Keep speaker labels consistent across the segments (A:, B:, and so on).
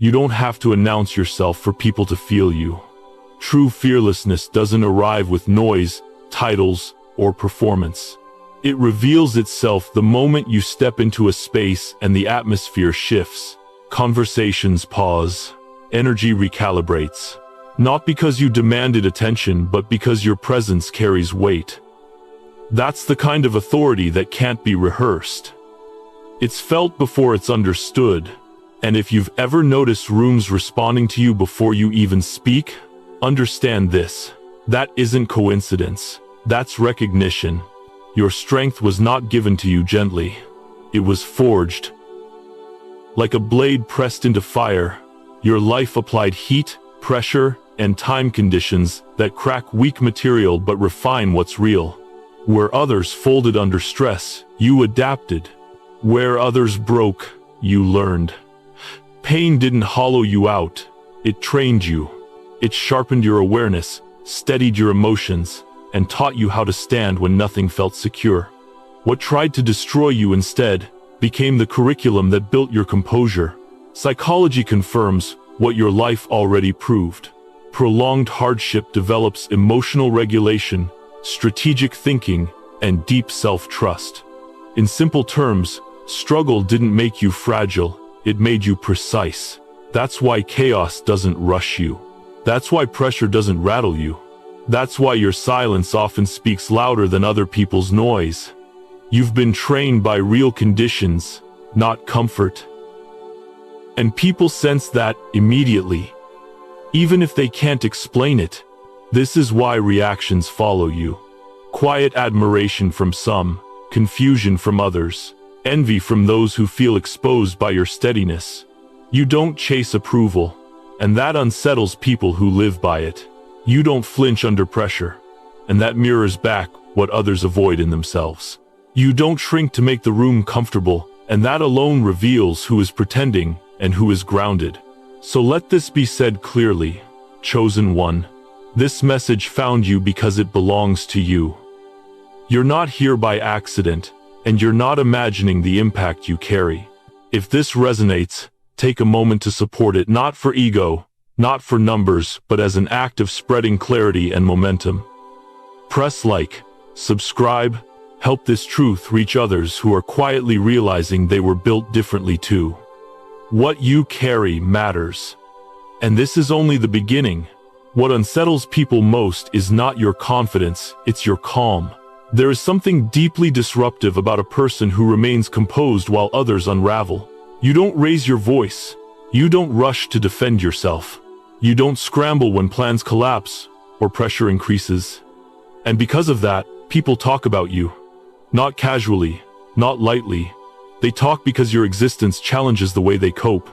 A: You don't have to announce yourself for people to feel you. True fearlessness doesn't arrive with noise, titles, or performance. It reveals itself the moment you step into a space and the atmosphere shifts. Conversations pause. Energy recalibrates. Not because you demanded attention, but because your presence carries weight. That's the kind of authority that can't be rehearsed. It's felt before it's understood. And if you've ever noticed rooms responding to you before you even speak, understand this. That isn't coincidence. That's recognition. Your strength was not given to you gently. It was forged. Like a blade pressed into fire, your life applied heat, pressure, and time conditions that crack weak material but refine what's real. Where others folded under stress, you adapted. Where others broke, you learned. Pain didn't hollow you out, it trained you. It sharpened your awareness, steadied your emotions, and taught you how to stand when nothing felt secure. What tried to destroy you instead became the curriculum that built your composure. Psychology confirms what your life already proved. Prolonged hardship develops emotional regulation, strategic thinking, and deep self-trust. In simple terms, struggle didn't make you fragile, it made you precise. That's why chaos doesn't rush you. That's why pressure doesn't rattle you. That's why your silence often speaks louder than other people's noise. You've been trained by real conditions, not comfort. And people sense that immediately. Even if they can't explain it. This is why reactions follow you. Quiet admiration from some, confusion from others, envy from those who feel exposed by your steadiness. You don't chase approval, and that unsettles people who live by it. You don't flinch under pressure, and that mirrors back what others avoid in themselves. You don't shrink to make the room comfortable, and that alone reveals who is pretending and who is grounded. So let this be said clearly, chosen one. This message found you because it belongs to you. You're not here by accident, and you're not imagining the impact you carry. If this resonates, take a moment to support it, not for ego, not for numbers, but as an act of spreading clarity and momentum. Press like, subscribe, help this truth reach others who are quietly realizing they were built differently too. What you carry matters. And this is only the beginning. What unsettles people most is not your confidence, it's your calm. There is something deeply disruptive about a person who remains composed while others unravel. You don't raise your voice. You don't rush to defend yourself. You don't scramble when plans collapse or pressure increases. And because of that, people talk about you. Not casually, not lightly. They talk because your existence challenges the way they cope.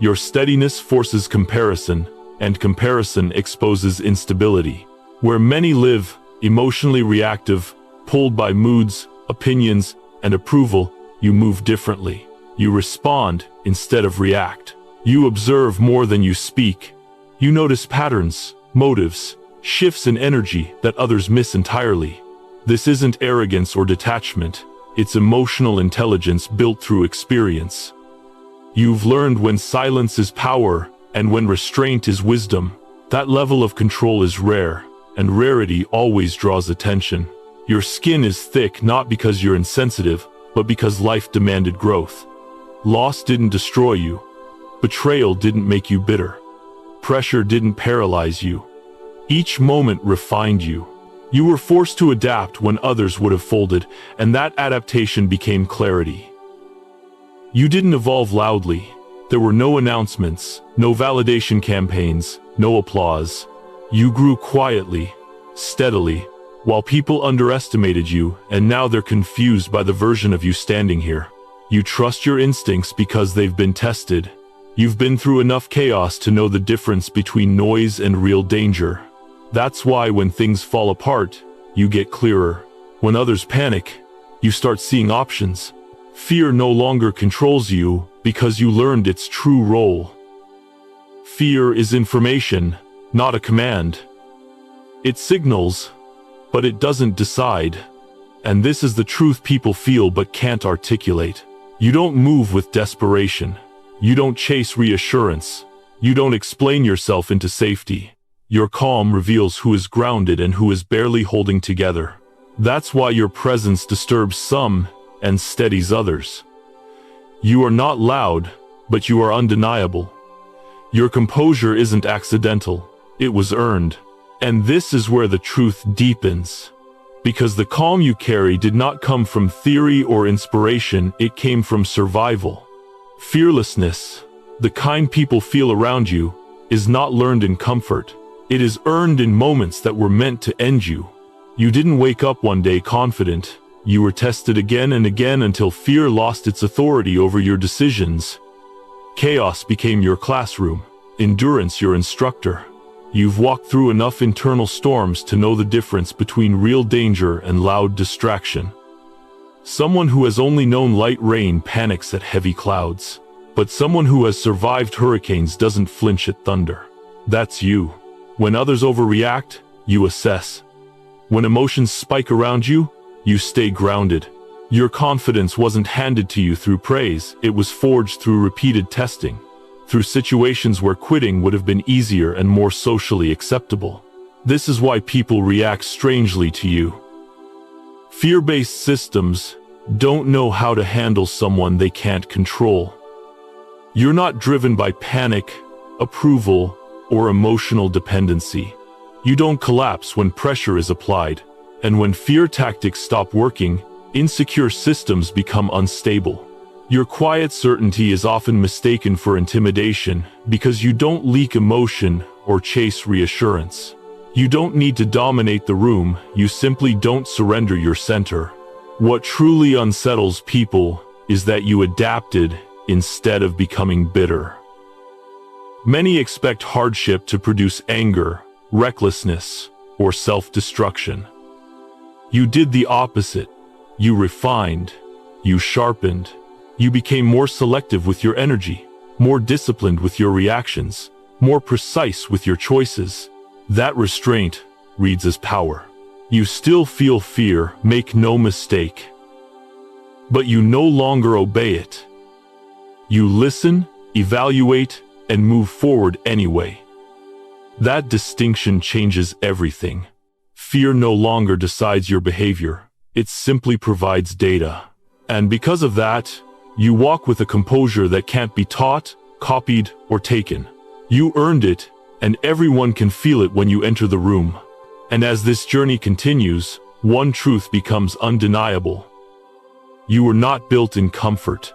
A: Your steadiness forces comparison, and comparison exposes instability. Where many live, emotionally reactive, pulled by moods, opinions, and approval, you move differently. You respond instead of react. You observe more than you speak. You notice patterns, motives, shifts in energy that others miss entirely. This isn't arrogance or detachment. It's emotional intelligence built through experience. You've learned when silence is power and when restraint is wisdom. That level of control is rare, and rarity always draws attention. Your skin is thick not because you're insensitive, but because life demanded growth. Loss didn't destroy you. Betrayal didn't make you bitter. Pressure didn't paralyze you. Each moment refined you. You were forced to adapt when others would have folded, and that adaptation became clarity. You didn't evolve loudly. There were no announcements, no validation campaigns, no applause. You grew quietly, steadily, while people underestimated you, and now they're confused by the version of you standing here. You trust your instincts because they've been tested. You've been through enough chaos to know the difference between noise and real danger. That's why when things fall apart, you get clearer. When others panic, you start seeing options. Fear no longer controls you because you learned its true role. Fear is information, not a command. It signals, but it doesn't decide. And this is the truth people feel but can't articulate. You don't move with desperation. You don't chase reassurance. You don't explain yourself into safety. Your calm reveals who is grounded and who is barely holding together. That's why your presence disturbs some and steadies others. You are not loud, but you are undeniable. Your composure isn't accidental, it was earned. And this is where the truth deepens. Because the calm you carry did not come from theory or inspiration, it came from survival. Fearlessness, the kind people feel around you, is not learned in comfort. It is earned in moments that were meant to end you. You didn't wake up one day confident. You were tested again and again until fear lost its authority over your decisions. Chaos became your classroom, endurance your instructor. You've walked through enough internal storms to know the difference between real danger and loud distraction. Someone who has only known light rain panics at heavy clouds, but someone who has survived hurricanes doesn't flinch at thunder. That's you. When others overreact, you assess. When emotions spike around you, you stay grounded. Your confidence wasn't handed to you through praise, it was forged through repeated testing. Through situations where quitting would have been easier and more socially acceptable. This is why people react strangely to you. Fear-based systems don't know how to handle someone they can't control. You're not driven by panic, approval, or emotional dependency. You don't collapse when pressure is applied, and when fear tactics stop working, insecure systems become unstable. Your quiet certainty is often mistaken for intimidation because you don't leak emotion or chase reassurance. You don't need to dominate the room, you simply don't surrender your center. What truly unsettles people is that you adapted instead of becoming bitter. Many expect hardship to produce anger, recklessness, or self-destruction. You did the opposite. You refined, you sharpened. You became more selective with your energy, more disciplined with your reactions, more precise with your choices. That restraint reads as power. You still feel fear, make no mistake. But you no longer obey it. You listen, evaluate, and move forward anyway. That distinction changes everything. Fear no longer decides your behavior, it simply provides data. And because of that, you walk with a composure that can't be taught, copied, or taken. You earned it, and everyone can feel it when you enter the room. And as this journey continues, one truth becomes undeniable. You were not built in comfort.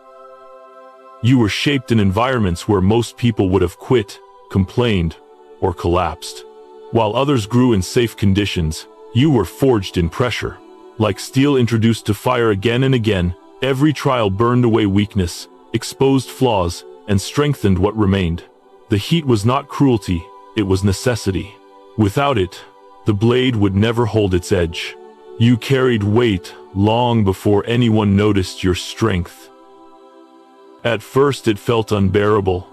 A: You were shaped in environments where most people would have quit, complained, or collapsed. While others grew in safe conditions, you were forged in pressure. Like steel introduced to fire again and again, every trial burned away weakness, exposed flaws, and strengthened what remained. The heat was not cruelty, it was necessity. Without it, the blade would never hold its edge. You carried weight long before anyone noticed your strength. At first it felt unbearable.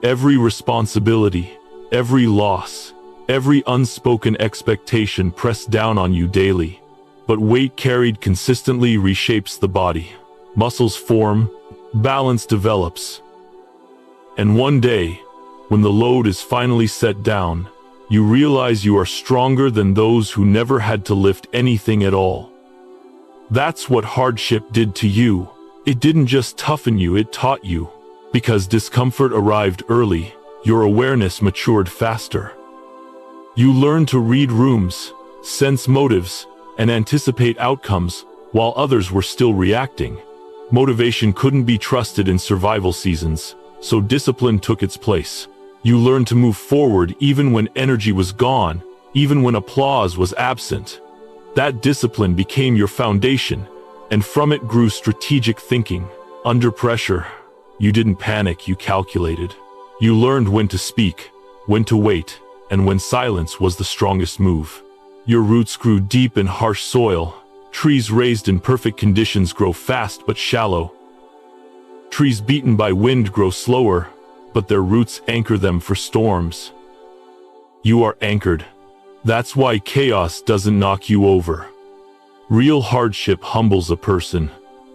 A: Every responsibility, every loss, every unspoken expectation pressed down on you daily. But weight carried consistently reshapes the body. Muscles form, balance develops. And one day, when the load is finally set down, you realize you are stronger than those who never had to lift anything at all. That's what hardship did to you. It didn't just toughen you, it taught you. Because discomfort arrived early, your awareness matured faster. You learned to read rooms, sense motives, and anticipate outcomes, while others were still reacting. Motivation couldn't be trusted in survival seasons, so discipline took its place. You learned to move forward even when energy was gone, even when applause was absent. That discipline became your foundation, and from it grew strategic thinking. Under pressure, you didn't panic, you calculated. You learned when to speak, when to wait, and when silence was the strongest move. Your roots grew deep in harsh soil. Trees raised in perfect conditions grow fast but shallow. Trees beaten by wind grow slower, but their roots anchor them for storms. You are anchored. That's why chaos doesn't knock you over. Real hardship humbles a person.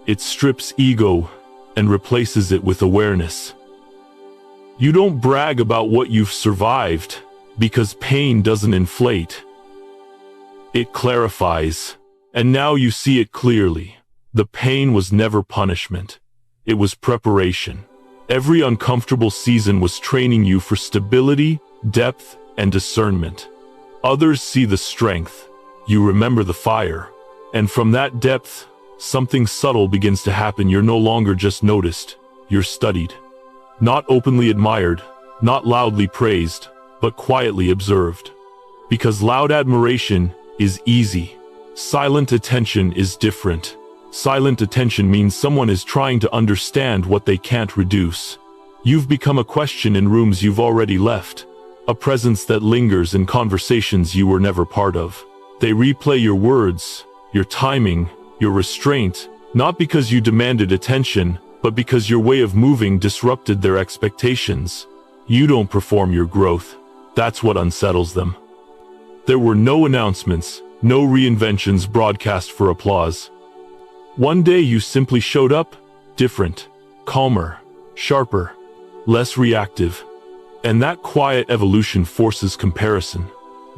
A: It strips ego and replaces it with awareness. You don't brag about what you've survived, because pain doesn't inflate. It clarifies. And now you see it clearly. The pain was never punishment. It was preparation. Every uncomfortable season was training you for stability, depth, and discernment. Others see the strength. You remember the fire. And from that depth, something subtle begins to happen. You're no longer just noticed. You're studied. Not openly admired, not loudly praised, but quietly observed. Because loud admiration is easy. Silent attention is different. Silent attention means someone is trying to understand what they can't reduce. You've become a question in rooms you've already left, a presence that lingers in conversations you were never part of. They replay your words, your timing, your restraint, not because you demanded attention, but because your way of moving disrupted their expectations. You don't perform your growth. That's what unsettles them. There were no announcements, no reinventions broadcast for applause. One day you simply showed up, different, calmer, sharper, less reactive. And that quiet evolution forces comparison.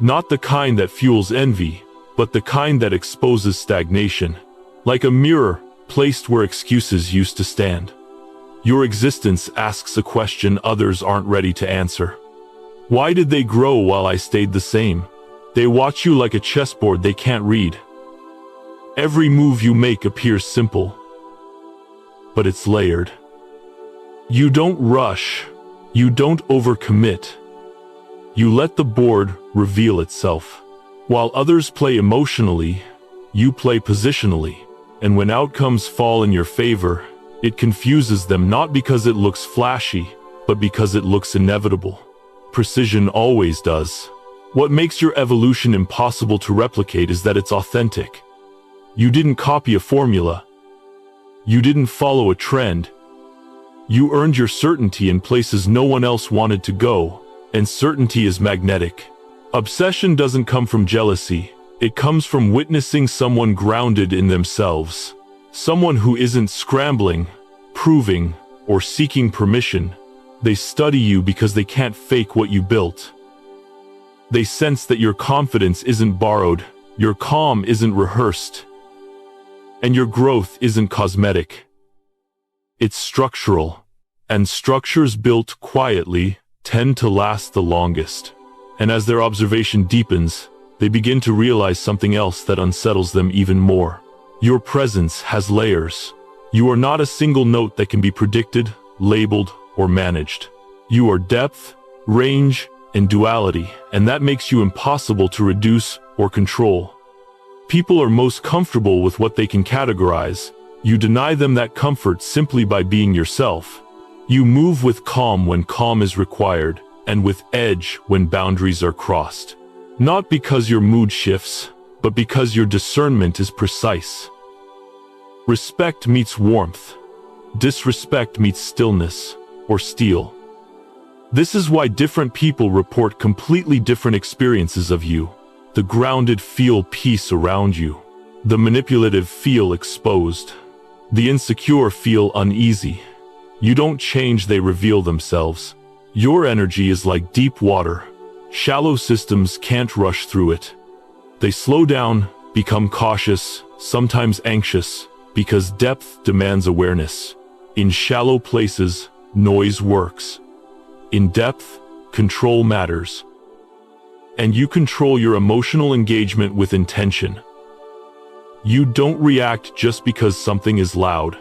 A: Not the kind that fuels envy, but the kind that exposes stagnation. Like a mirror placed where excuses used to stand. Your existence asks a question others aren't ready to answer. Why did they grow while I stayed the same? They watch you like a chessboard they can't read. Every move you make appears simple, but it's layered. You don't rush. You don't overcommit. You let the board reveal itself. While others play emotionally, you play positionally. And when outcomes fall in your favor, it confuses them not because it looks flashy, but because it looks inevitable. Precision always does. What makes your evolution impossible to replicate is that it's authentic. You didn't copy a formula. You didn't follow a trend. You earned your certainty in places no one else wanted to go, and certainty is magnetic. Obsession doesn't come from jealousy. It comes from witnessing someone grounded in themselves. Someone who isn't scrambling, proving, or seeking permission. They study you because they can't fake what you built. They sense that your confidence isn't borrowed, your calm isn't rehearsed, and your growth isn't cosmetic. It's structural, and structures built quietly tend to last the longest. And as their observation deepens, they begin to realize something else that unsettles them even more. Your presence has layers. You are not a single note that can be predicted, labeled, or managed. You are depth, range, and duality, and that makes you impossible to reduce or control. People are most comfortable with what they can categorize. You deny them that comfort simply by being yourself. You move with calm when calm is required, and with edge when boundaries are crossed. Not because your mood shifts, but because your discernment is precise. Respect meets warmth. Disrespect meets stillness, or steel. This is why different people report completely different experiences of you. The grounded feel peace around you. The manipulative feel exposed. The insecure feel uneasy. You don't change, they reveal themselves. Your energy is like deep water. Shallow systems can't rush through it. They slow down, become cautious, sometimes anxious, because depth demands awareness. In shallow places, noise works. In depth, control matters. And you control your emotional engagement with intention. You don't react just because something is loud.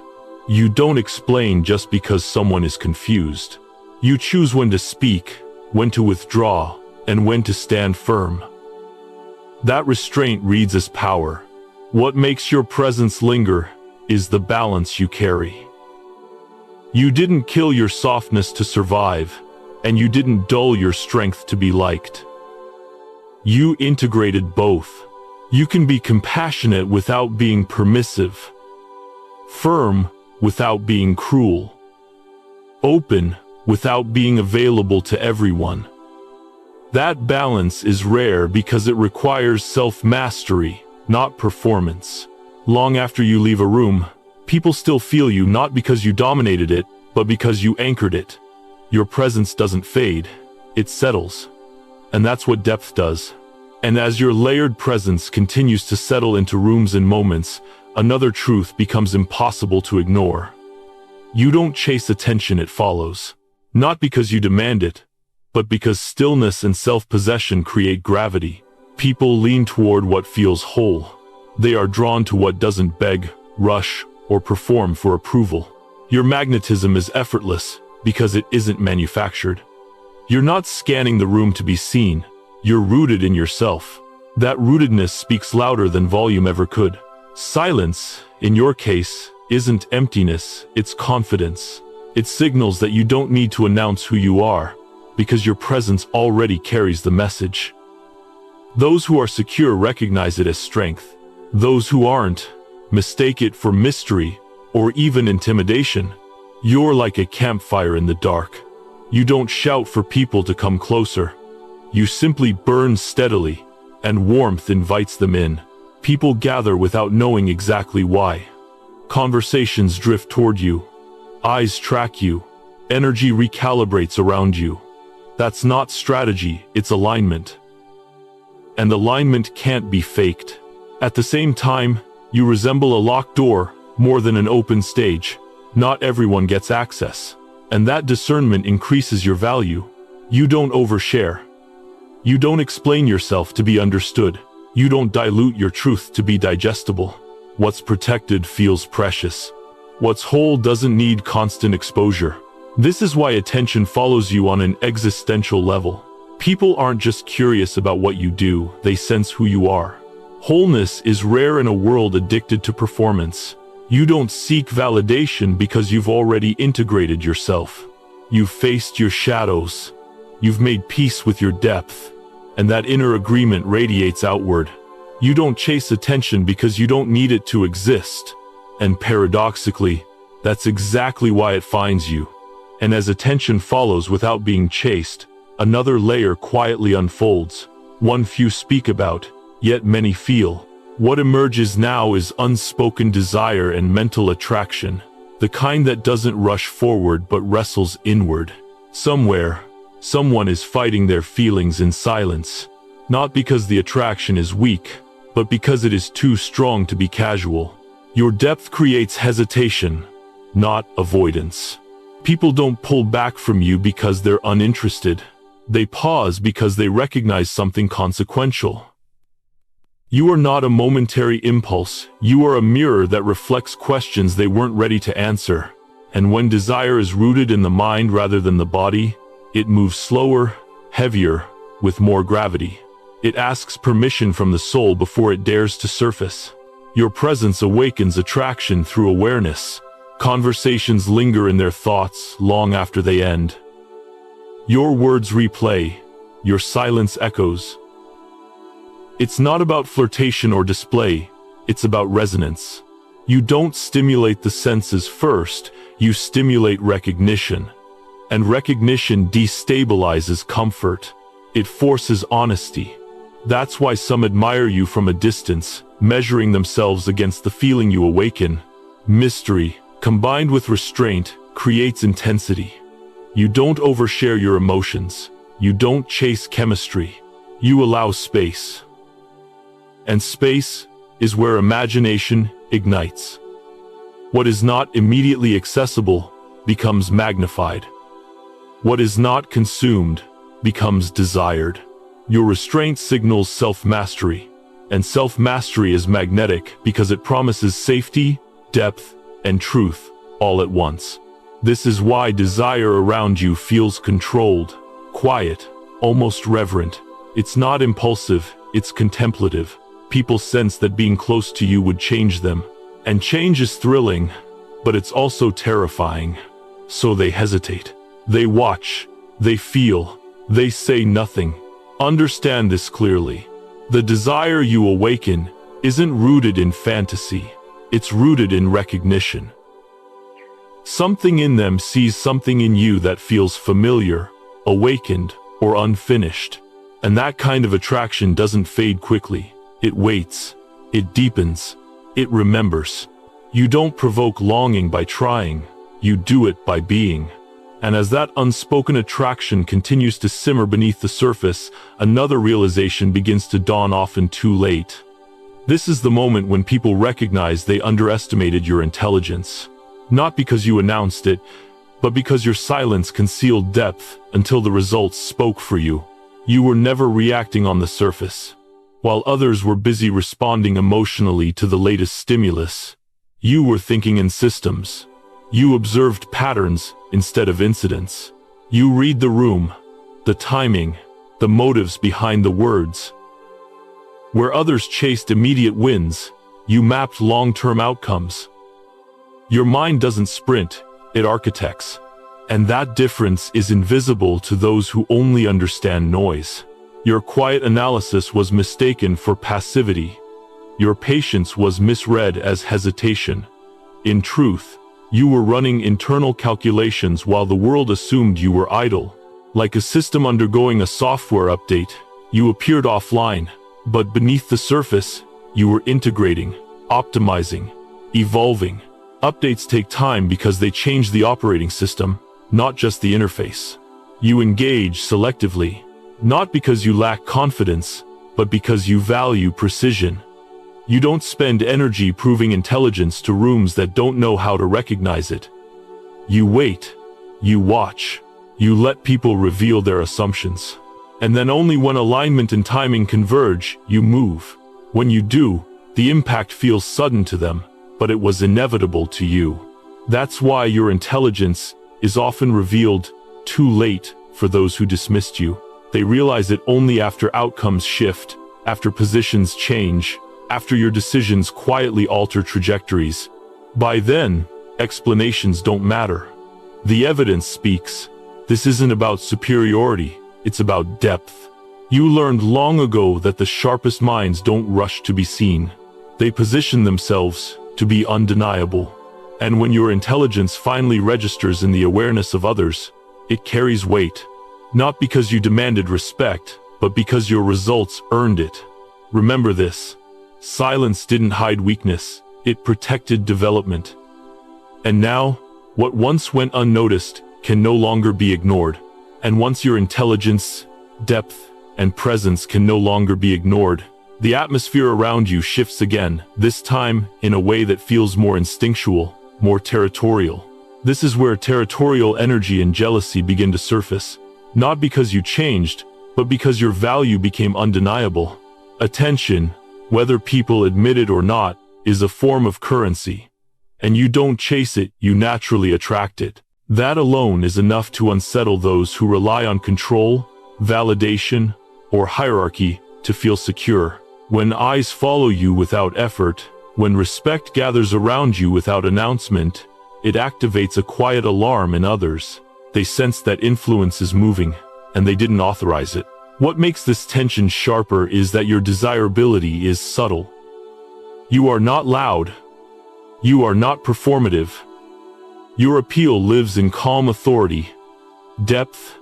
A: You don't explain just because someone is confused. You choose when to speak, when to withdraw, and when to stand firm. That restraint reads as power. What makes your presence linger is the balance you carry. You didn't kill your softness to survive, and you didn't dull your strength to be liked. You integrated both. You can be compassionate without being permissive, firm without being cruel, open without being available to everyone. That balance is rare because it requires self-mastery, not performance. Long after you leave a room, people still feel you not because you dominated it, but because you anchored it. Your presence doesn't fade, it settles. And that's what depth does. And as your layered presence continues to settle into rooms and moments, another truth becomes impossible to ignore. You don't chase attention, it follows. Not because you demand it, but because stillness and self-possession create gravity. People lean toward what feels whole. They are drawn to what doesn't beg, rush, or perform for approval. Your magnetism is effortless because it isn't manufactured. You're not scanning the room to be seen. You're rooted in yourself. That rootedness speaks louder than volume ever could. Silence, in your case, isn't emptiness, it's confidence. It signals that you don't need to announce who you are, because your presence already carries the message. Those who are secure recognize it as strength. Those who aren't mistake it for mystery or even intimidation. You're like a campfire in the dark. You don't shout for people to come closer. You simply burn steadily, and warmth invites them in. People gather without knowing exactly why. Conversations drift toward you. Eyes track you. Energy recalibrates around you. That's not strategy, it's alignment. And alignment can't be faked. At the same time, you resemble a locked door more than an open stage. Not everyone gets access. And that discernment increases your value. You don't overshare. You don't explain yourself to be understood. You don't dilute your truth to be digestible. What's protected feels precious. What's whole doesn't need constant exposure. This is why attention follows you on an existential level. People aren't just curious about what you do, they sense who you are. Wholeness is rare in a world addicted to performance. You don't seek validation because you've already integrated yourself. You've faced your shadows. You've made peace with your depth. And that inner agreement radiates outward. You don't chase attention because you don't need it to exist. And paradoxically, that's exactly why it finds you. And as attention follows without being chased, another layer quietly unfolds. One few speak about, yet many feel. What emerges now is unspoken desire and mental attraction, the kind that doesn't rush forward but wrestles inward. Somewhere, someone is fighting their feelings in silence, not because the attraction is weak, but because it is too strong to be casual. Your depth creates hesitation, not avoidance. People don't pull back from you because they're uninterested. They pause because they recognize something consequential. You are not a momentary impulse, you are a mirror that reflects questions they weren't ready to answer. And when desire is rooted in the mind rather than the body, it moves slower, heavier, with more gravity. It asks permission from the soul before it dares to surface. Your presence awakens attraction through awareness. Conversations linger in their thoughts long after they end. Your words replay, your silence echoes. It's not about flirtation or display, it's about resonance. You don't stimulate the senses first, you stimulate recognition. And recognition destabilizes comfort. It forces honesty. That's why some admire you from a distance, measuring themselves against the feeling you awaken. Mystery, combined with restraint, creates intensity. You don't overshare your emotions. You don't chase chemistry. You allow space. And space is where imagination ignites. What is not immediately accessible becomes magnified. What is not consumed becomes desired. Your restraint signals self-mastery, and self-mastery is magnetic because it promises safety, depth, and truth all at once. This is why desire around you feels controlled, quiet, almost reverent. It's not impulsive, it's contemplative. People sense that being close to you would change them. And change is thrilling, but it's also terrifying. So they hesitate. They watch. They feel. They say nothing. Understand this clearly. The desire you awaken isn't rooted in fantasy. It's rooted in recognition. Something in them sees something in you that feels familiar, awakened, or unfinished. And that kind of attraction doesn't fade quickly. It waits. It deepens. It remembers. You don't provoke longing by trying. You do it by being. And as that unspoken attraction continues to simmer beneath the surface, another realization begins to dawn, often too late. This is the moment when people recognize they underestimated your intelligence. Not because you announced it, but because your silence concealed depth until the results spoke for you. You were never reacting on the surface. While others were busy responding emotionally to the latest stimulus, you were thinking in systems. You observed patterns instead of incidents. You read the room, the timing, the motives behind the words. Where others chased immediate wins, you mapped long-term outcomes. Your mind doesn't sprint, it architects. And that difference is invisible to those who only understand noise. Your quiet analysis was mistaken for passivity. Your patience was misread as hesitation. In truth, you were running internal calculations while the world assumed you were idle. Like a system undergoing a software update, you appeared offline, but beneath the surface, you were integrating, optimizing, evolving. Updates take time because they change the operating system, not just the interface. You engage selectively, not because you lack confidence, but because you value precision. You don't spend energy proving intelligence to rooms that don't know how to recognize it. You wait, you watch, you let people reveal their assumptions. And then only when alignment and timing converge, you move. When you do, the impact feels sudden to them, but it was inevitable to you. That's why your intelligence is often revealed too late for those who dismissed you. They realize it only after outcomes shift, after positions change, after your decisions quietly alter trajectories. By then, explanations don't matter. The evidence speaks. This isn't about superiority, it's about depth. You learned long ago that the sharpest minds don't rush to be seen. They position themselves to be undeniable. And when your intelligence finally registers in the awareness of others, it carries weight. Not because you demanded respect, but because your results earned it. Remember this. Silence didn't hide weakness, it protected development. And now, what once went unnoticed can no longer be ignored. And once your intelligence, depth, and presence can no longer be ignored, the atmosphere around you shifts again, this time in a way that feels more instinctual, more territorial. This is where territorial energy and jealousy begin to surface, not because you changed, but because your value became undeniable. Attention, whether people admit it or not, is a form of currency. And you don't chase it, you naturally attract it. That alone is enough to unsettle those who rely on control, validation, or hierarchy to feel secure. When eyes follow you without effort, when respect gathers around you without announcement, it activates a quiet alarm in others. They sense that influence is moving, and they didn't authorize it. What makes this tension sharper is that your desirability is subtle. You are not loud. You are not performative. Your appeal lives in calm authority, depth,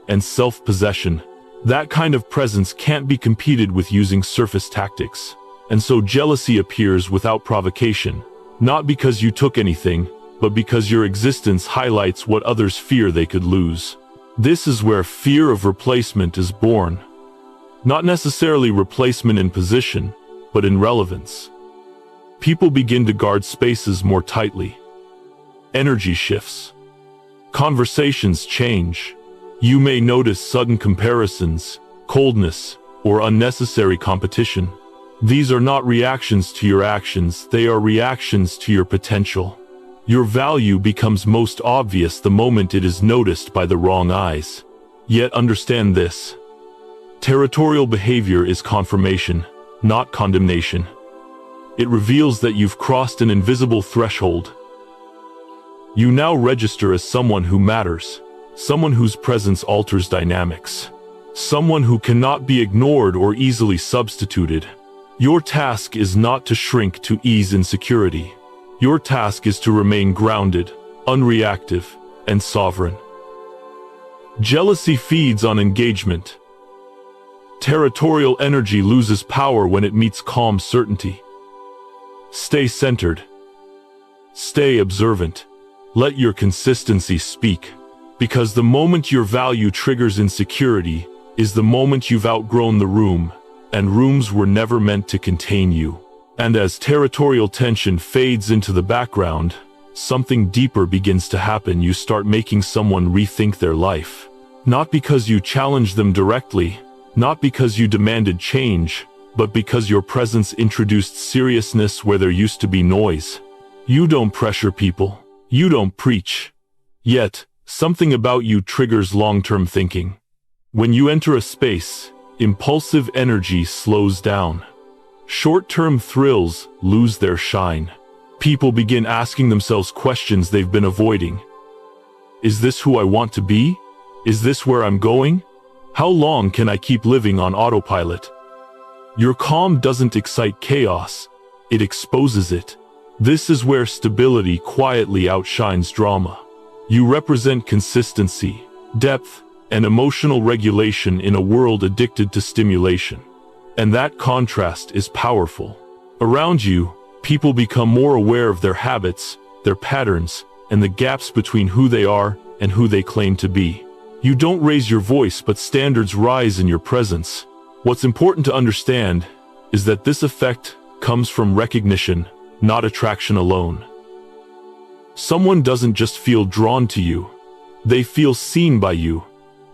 A: and self-possession. That kind of presence can't be competed with using surface tactics. And so jealousy appears without provocation, not because you took anything, but because your existence highlights what others fear they could lose. This is where fear of replacement is born. Not necessarily replacement in position, but in relevance. People begin to guard spaces more tightly. Energy shifts. Conversations change. You may notice sudden comparisons, coldness, or unnecessary competition. These are not reactions to your actions, they are reactions to your potential. Your value becomes most obvious the moment it is noticed by the wrong eyes. Yet understand this. Territorial behavior is confirmation, not condemnation. It reveals that you've crossed an invisible threshold. You now register as someone who matters, someone whose presence alters dynamics, someone who cannot be ignored or easily substituted. Your task is not to shrink to ease insecurity. Your task is to remain grounded, unreactive, and sovereign. Jealousy feeds on engagement. Territorial energy loses power when it meets calm certainty. Stay centered. Stay observant. Let your consistency speak. Because the moment your value triggers insecurity is the moment you've outgrown the room, and rooms were never meant to contain you. And as territorial tension fades into the background, something deeper begins to happen. You start making someone rethink their life. Not because you challenged them directly, not because you demanded change, but because your presence introduced seriousness where there used to be noise. You don't pressure people. You don't preach. Yet, something about you triggers long-term thinking. When you enter a space, impulsive energy slows down. Short-term thrills lose their shine. People begin asking themselves questions they've been avoiding. Is this who I want to be? Is this where I'm going? How long can I keep living on autopilot? Your calm doesn't excite chaos, it exposes it. This is where stability quietly outshines drama. You represent consistency, depth, and emotional regulation in a world addicted to stimulation. And that contrast is powerful. Around you, people become more aware of their habits, their patterns, and the gaps between who they are and who they claim to be. You don't raise your voice, but standards rise in your presence. What's important to understand is that this effect comes from recognition, not attraction alone. Someone doesn't just feel drawn to you, they feel seen by you,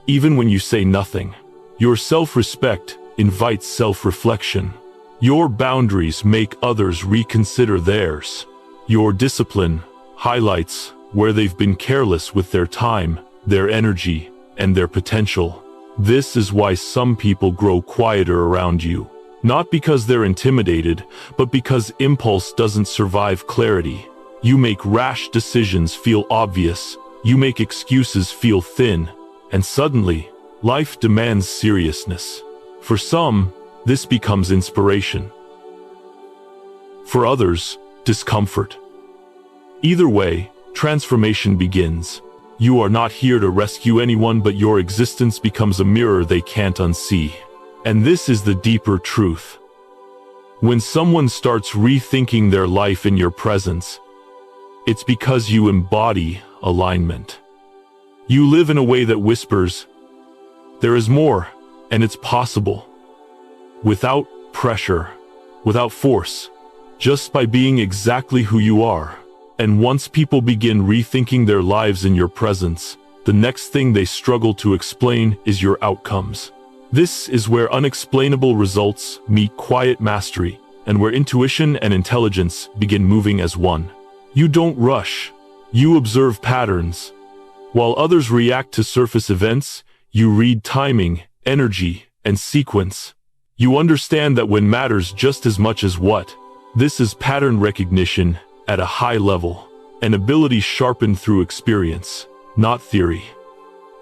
A: even when you say nothing. Your self-respect invites self-reflection. Your boundaries make others reconsider theirs. Your discipline highlights where they've been careless with their time, their energy, and their potential. This is why some people grow quieter around you. Not because they're intimidated, but because impulse doesn't survive clarity. You make rash decisions feel obvious, you make excuses feel thin, and suddenly, life demands seriousness. For some, this becomes inspiration. For others, discomfort. Either way, transformation begins. You are not here to rescue anyone, but your existence becomes a mirror they can't unsee. And this is the deeper truth. When someone starts rethinking their life in your presence, it's because you embody alignment. You live in a way that whispers, there is more, and it's possible. Without pressure, without force, just by being exactly who you are. And once people begin rethinking their lives in your presence, the next thing they struggle to explain is your outcomes. This is where unexplainable results meet quiet mastery, and where intuition and intelligence begin moving as one. You don't rush. You observe patterns. While others react to surface events, you read timing, energy, and sequence. You understand that when matters just as much as what. This is pattern recognition at a high level, an ability sharpened through experience, not theory.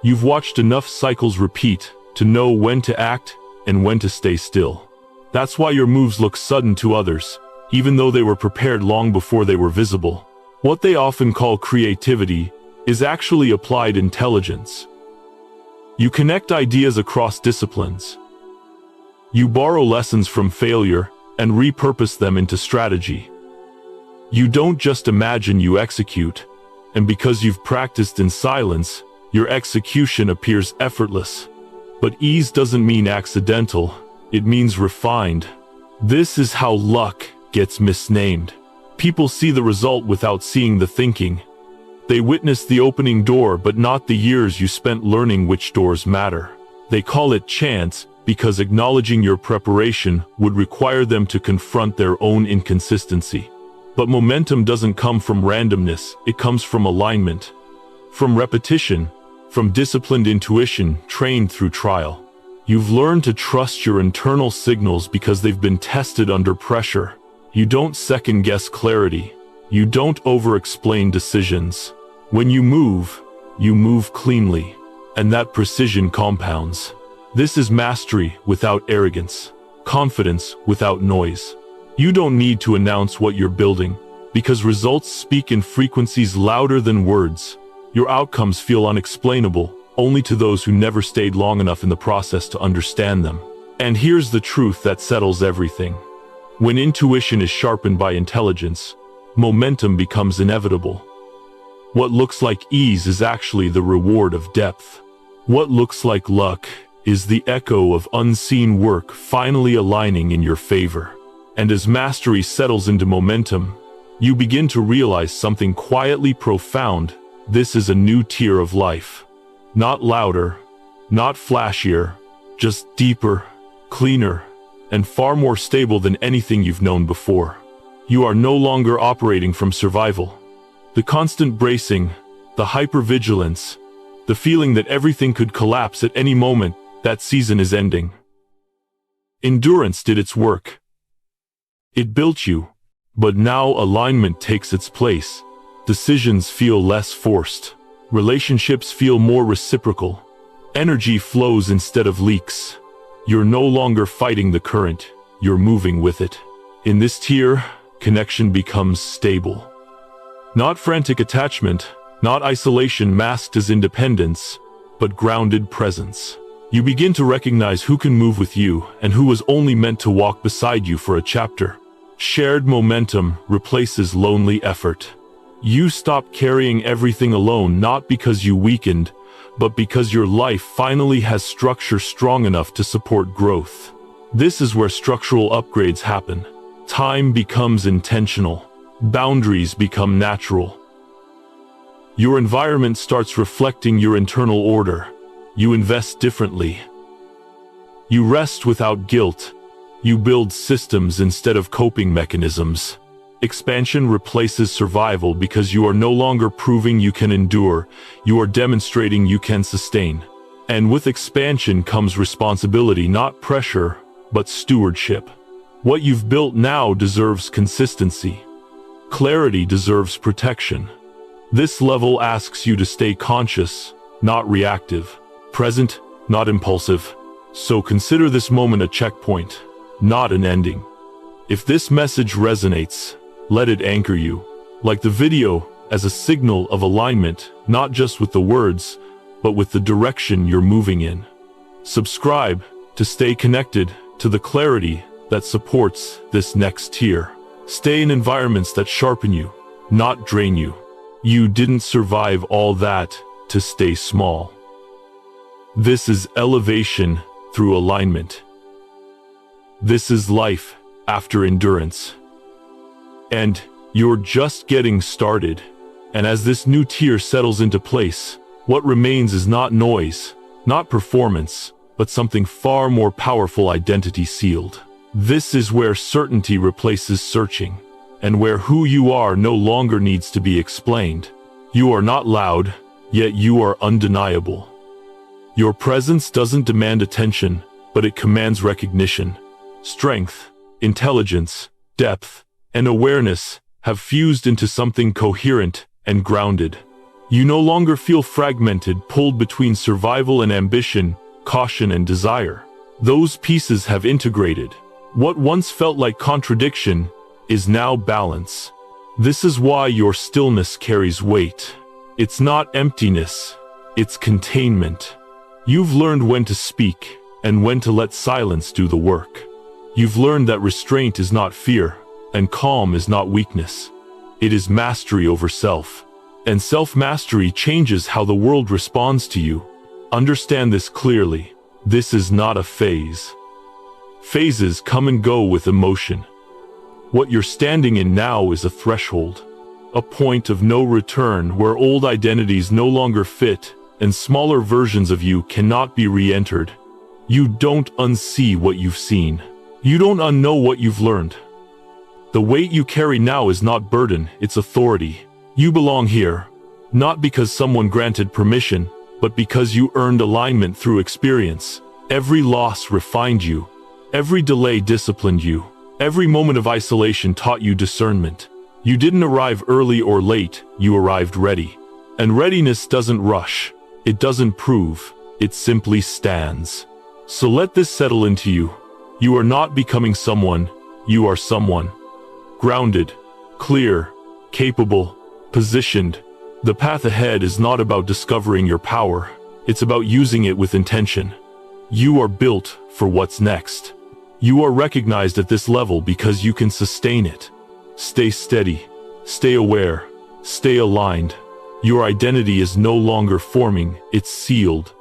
A: You've watched enough cycles repeat to know when to act and when to stay still. That's why your moves look sudden to others, even though they were prepared long before they were visible. What they often call creativity is actually applied intelligence. You connect ideas across disciplines. You borrow lessons from failure and repurpose them into strategy. You don't just imagine, you execute, and because you've practiced in silence, your execution appears effortless. But ease doesn't mean accidental, it means refined. This is how luck gets misnamed. People see the result without seeing the thinking. They witness the opening door, but not the years you spent learning which doors matter. They call it chance because acknowledging your preparation would require them to confront their own inconsistency. But momentum doesn't come from randomness, it comes from alignment, from repetition, from disciplined intuition trained through trial. You've learned to trust your internal signals because they've been tested under pressure. You don't second-guess clarity. You don't over-explain decisions. When you move cleanly, and that precision compounds. This is mastery without arrogance, confidence without noise. You don't need to announce what you're building, because results speak in frequencies louder than words. Your outcomes feel unexplainable, only to those who never stayed long enough in the process to understand them. And here's the truth that settles everything. When intuition is sharpened by intelligence, momentum becomes inevitable. What looks like ease is actually the reward of depth. What looks like luck is the echo of unseen work finally aligning in your favor. And as mastery settles into momentum, you begin to realize something quietly profound. This is a new tier of life. Not louder, not flashier, just deeper, cleaner, and far more stable than anything you've known before. You are no longer operating from survival. The constant bracing, the hypervigilance, the feeling that everything could collapse at any moment, that season is ending. Endurance did its work. It built you, but now alignment takes its place. Decisions feel less forced. Relationships feel more reciprocal. Energy flows instead of leaks. You're no longer fighting the current, you're moving with it. In this tier, connection becomes stable. Not frantic attachment, not isolation masked as independence, but grounded presence. You begin to recognize who can move with you and who was only meant to walk beside you for a chapter. Shared momentum replaces lonely effort. You stop carrying everything alone, not because you weakened, but because your life finally has structure strong enough to support growth. This is where structural upgrades happen. Time becomes intentional. Boundaries become natural. Your environment starts reflecting your internal order. You invest differently. You rest without guilt. You build systems instead of coping mechanisms. Expansion replaces survival because you are no longer proving you can endure, you are demonstrating you can sustain. And with expansion comes responsibility, not pressure, but stewardship. What you've built now deserves consistency. Clarity deserves protection. This level asks you to stay conscious, not reactive. Present, not impulsive. So consider this moment a checkpoint, not an ending. If this message resonates, let it anchor you, like the video, as a signal of alignment, not just with the words, but with the direction you're moving in. Subscribe to stay connected to the clarity that supports this next tier. Stay in environments that sharpen you, not drain you. You didn't survive all that to stay small. This is elevation through alignment. This is life after endurance. And you're just getting started. And as this new tier settles into place, what remains is not noise, not performance, but something far more powerful: identity sealed. This is where certainty replaces searching, and where who you are no longer needs to be explained. You are not loud, yet you are undeniable. Your presence doesn't demand attention, but it commands recognition. Strength, intelligence, depth, and awareness have fused into something coherent and grounded. You no longer feel fragmented, pulled between survival and ambition, caution and desire. Those pieces have integrated. What once felt like contradiction is now balance. This is why your stillness carries weight. It's not emptiness, it's containment. You've learned when to speak and when to let silence do the work. You've learned that restraint is not fear, and calm is not weakness. It is mastery over self. And self-mastery changes how the world responds to you. Understand this clearly. This is not a phase. Phases come and go with emotion. What you're standing in now is a threshold, a point of no return where old identities no longer fit and smaller versions of you cannot be re-entered. You don't unsee what you've seen. You don't unknow what you've learned. The weight you carry now is not burden, it's authority. You belong here, not because someone granted permission, but because you earned alignment through experience. Every loss refined you. Every delay disciplined you. Every moment of isolation taught you discernment. You didn't arrive early or late, you arrived ready. And readiness doesn't rush. It doesn't prove. It simply stands. So let this settle into you. You are not becoming someone. You are someone. Grounded, clear, capable, positioned. The path ahead is not about discovering your power. It's about using it with intention. You are built for what's next. You are recognized at this level because you can sustain it. Stay steady. Stay aware. Stay aligned. Your identity is no longer forming, it's sealed.